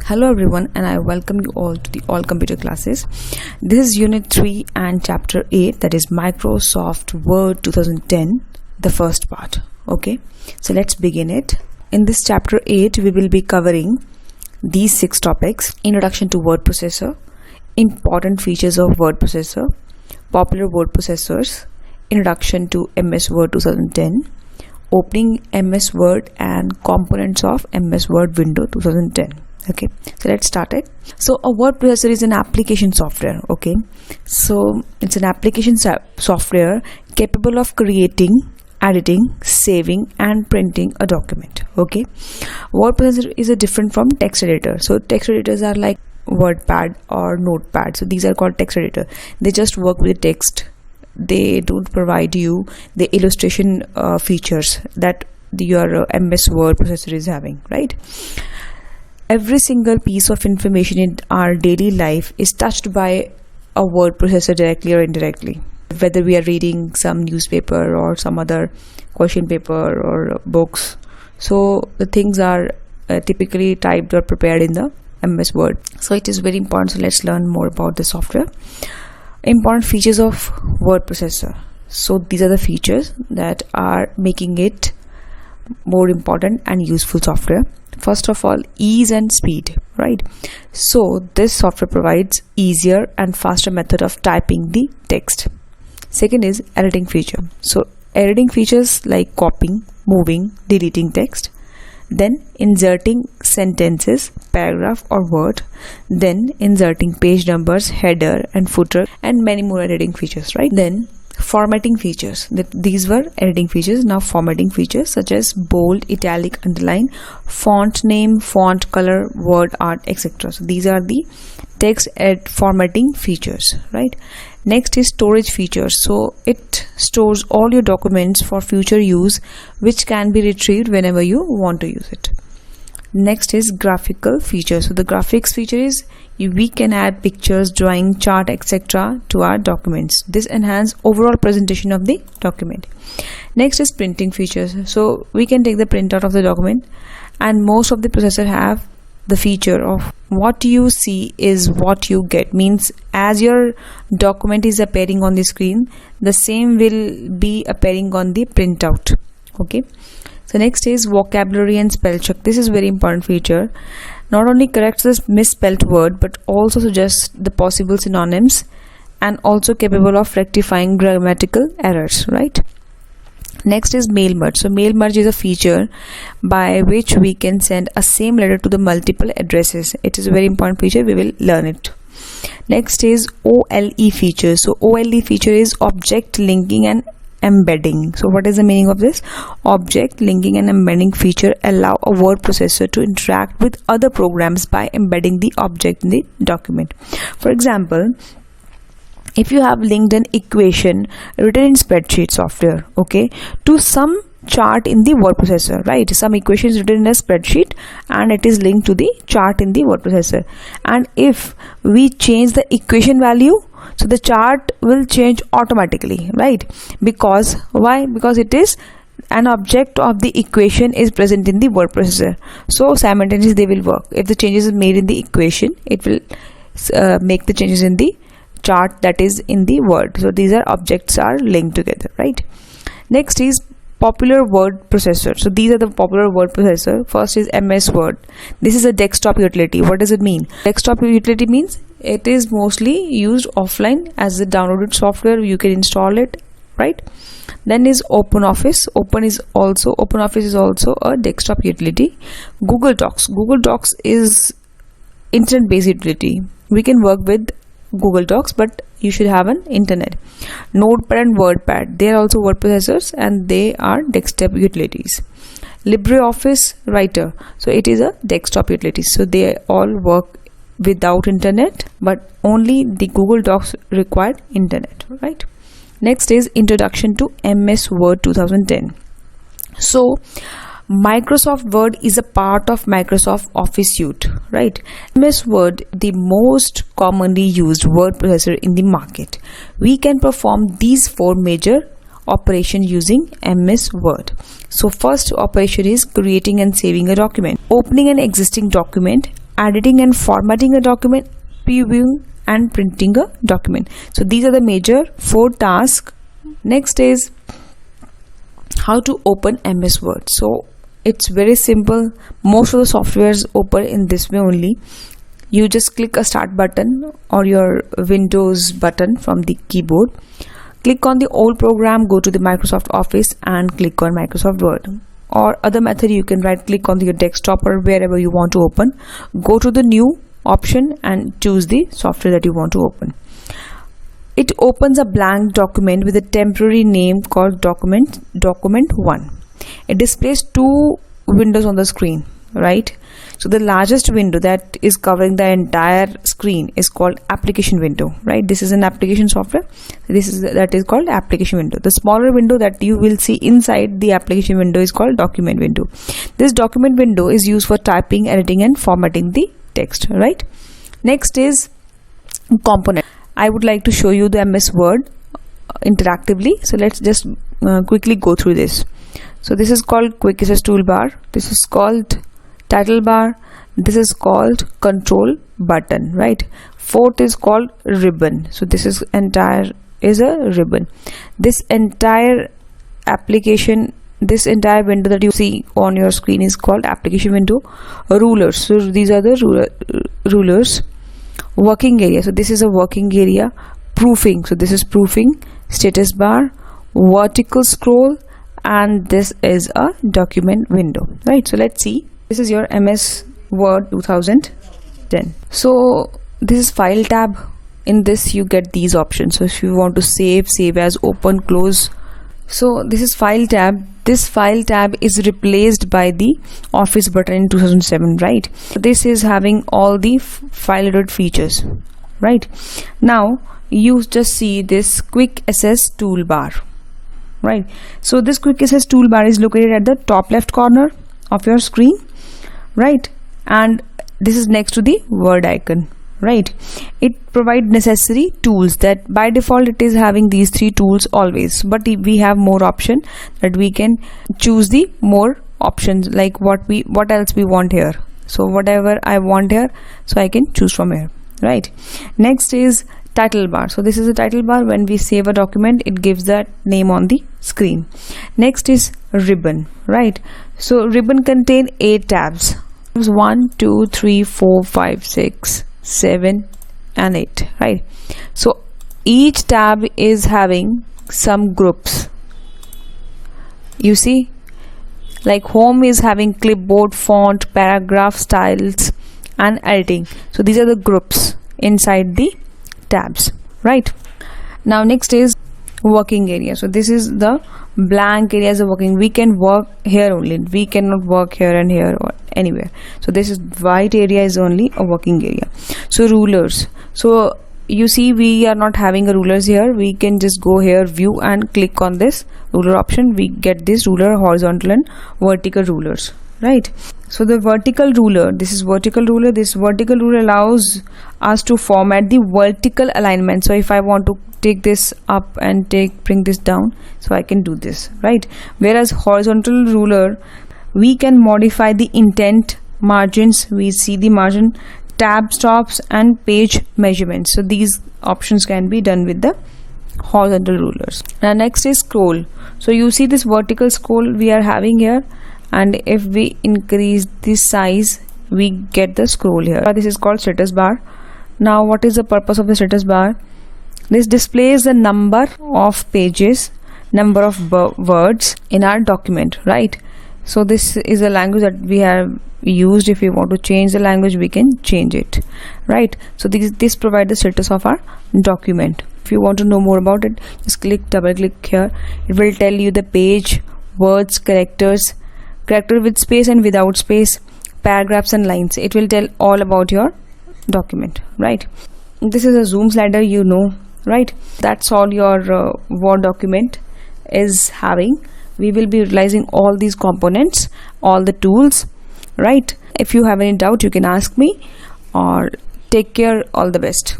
Hello everyone, and I welcome you all to the All Computer Classes. This is Unit 3 and Chapter 8, that is Microsoft Word 2010, the first part. Okay, so let's begin it. In this Chapter 8, we will be covering these 6 topics: Introduction to Word Processor, Important Features of Word Processor, Popular Word Processors, Introduction to MS Word 2010, Opening MS Word and Components of MS Word Window 2010. Okay, so let's start it. So a word processor is an application software. Okay, so it's an application software capable of creating, editing, saving and printing a document. Okay, word processor is a different from text editor. So text editors are like WordPad or Notepad. So these are called text editor. They just work with text. They don't provide you the illustration features that your MS Word processor is having, right? Every single piece of information in our daily life is touched by a word processor directly or indirectly. Whether we are reading some newspaper or some other question paper or books. So the things are typically typed or prepared in the MS Word. So it is very important. So let's learn more about the software. Important features of word processor. So these are the features that are making it more important and useful software. First of all, ease and speed, right? So this software provides easier and faster method of typing the text. Second is editing feature. So editing features like copying, moving, deleting text, then inserting sentences, paragraph or word, then inserting page numbers, header and footer, and many more editing features, right? Then formatting features. These were editing features. Now formatting features such as bold, italic, underline, font name, font color, word art, etc. So these are the text formatting features, right? Next is storage features. So it stores all your documents for future use, which can be retrieved whenever you want to use it. Next is graphical features. So the graphics feature is we can add pictures, drawing, chart, etc. to our documents. This enhances overall presentation of the document. Next is printing features. So we can take the printout of the document, and most of the processor have the feature of what you see is what you get. Means as your document is appearing on the screen, the same will be appearing on the printout. Okay. So next is vocabulary and spell check. This is very important feature. Not only corrects the misspelled word, but also suggests the possible synonyms and also capable of rectifying grammatical errors, right? Next is mail merge. So mail merge is a feature by which we can send a same letter to the multiple addresses. It is a very important feature. We will learn it. Next is OLE feature. So OLE feature is object linking and embedding. So what is the meaning of this? Object linking and embedding feature allow a word processor to interact with other programs by embedding the object in the document. For example, if you have linked an equation written in spreadsheet software, okay, to some chart in the word processor, right? Some equation is written in a spreadsheet and it is linked to the chart in the word processor, and if we change the equation value, so the chart will change automatically, right? Because why? Because it is an object of the equation is present in the word processor, so simultaneously they will work. If the changes is made in the equation, it will make the changes in the chart that is in the word. So these are objects are linked together, right? Next is popular word processor. So these are the popular word processor. First is MS Word. This is a desktop utility. What does it mean? Desktop utility means it is mostly used offline as a downloaded software. You can install it, right? Then is OpenOffice. OpenOffice is also a desktop utility. Google Docs. Google Docs is internet based utility. We can work with Google Docs, but you should have an internet. Notepad and WordPad, they are also word processors and they are desktop utilities. LibreOffice Writer, so it is a desktop utility. So they all work without internet, but only the Google Docs required internet, right? Next is Introduction to MS Word 2010. So Microsoft Word is a part of Microsoft Office suite, right? MS Word, the most commonly used word processor in the market. We can perform these 4 major operations using MS Word. So first operation is creating and saving a document, opening an existing document editing and formatting a document, previewing and printing a document. So these are the major 4 tasks. Next is how to open MS Word. So it's very simple. Most of the softwares open in this way only. You just click a start button or your Windows button from the keyboard. Click on the old program, go to the Microsoft Office and click on Microsoft Word. Or other method, you can right click on your desktop or wherever you want to open. Go to the new option and choose the software that you want to open. It opens a blank document with a temporary name called document 1. It displays 2 windows on the screen, right? So the largest window that is covering the entire screen is called application window, right? This is an application software. That is called application window. The smaller window that you will see inside the application window is called document window. This document window is used for typing, editing and formatting the text, right? Next is component. I would like to show you the MS Word interactively. So let's just quickly go through this. So this is called Quick Access Toolbar. This is called Title Bar. This is called Control Button, right? 4th is called Ribbon. So this is entire is a ribbon. This entire application, this entire window that you see on your screen is called application window. Rulers. So these are the rulers. Working area. So this is a working area. Proofing. So this is proofing. Status bar. Vertical scroll. And this is a document window, right? So let's see. This is your MS Word 2010. So this is file tab. In this you get these options. So if you want to save as, open, close. So this is file tab. This file tab is replaced by the Office button in 2007, right? So this is having all the file edit features, right? Now you just see this Quick Access Toolbar, right? So this Quick Access Toolbar is located at the top left corner of your screen, right? And this is next to the Word icon, right? It provides necessary tools that by default it is having these 3 tools always, but we have more option that we can choose the more options, like what else we want here. So whatever I want here, so I can choose from here, right? Next is title bar. So this is a title bar. When we save a document, it gives that name on the screen. Next is ribbon, right? So ribbon contain 8 tabs. 1, 2, 3, 4, 5, 6, 7 and 8, right? So each tab is having some groups. You see, like home is having clipboard, font, paragraph, styles and editing. So these are the groups inside the tabs, right? Now next is working area. So this is the blank areas of working. We can work here only. We cannot work here and here or anywhere. So this is white area is only a working area. So rulers. So you see we are not having a rulers here. We can just go here, view and click on this ruler option. We get this ruler, horizontal and vertical rulers, right? So the vertical ruler, this is vertical ruler. This vertical ruler allows us to format the vertical alignment. So if I want to take this up and bring this down, so I can do this, right? Whereas horizontal ruler, we can modify the intent, margins. We see the margin, tab stops and page measurements. So these options can be done with the horizontal rulers. Now next is scroll. So you see this vertical scroll we are having here, and if we increase this size, we get the scroll here. This is called status bar. Now what is the purpose of the status bar? This displays the number of pages, number of words in our document, right? So this is a language that we have used. If we want to change the language, we can change it, right? So this provides the status of our document. If you want to know more about it, just double click here. It will tell you the page, words, characters, character with space and without space, paragraphs and lines. It will tell all about your document, right? This is a zoom slider, you know, right? That's all your Word document is having. We will be utilizing all these components, all the tools, right? If you have any doubt, you can ask me, or take care. All the best.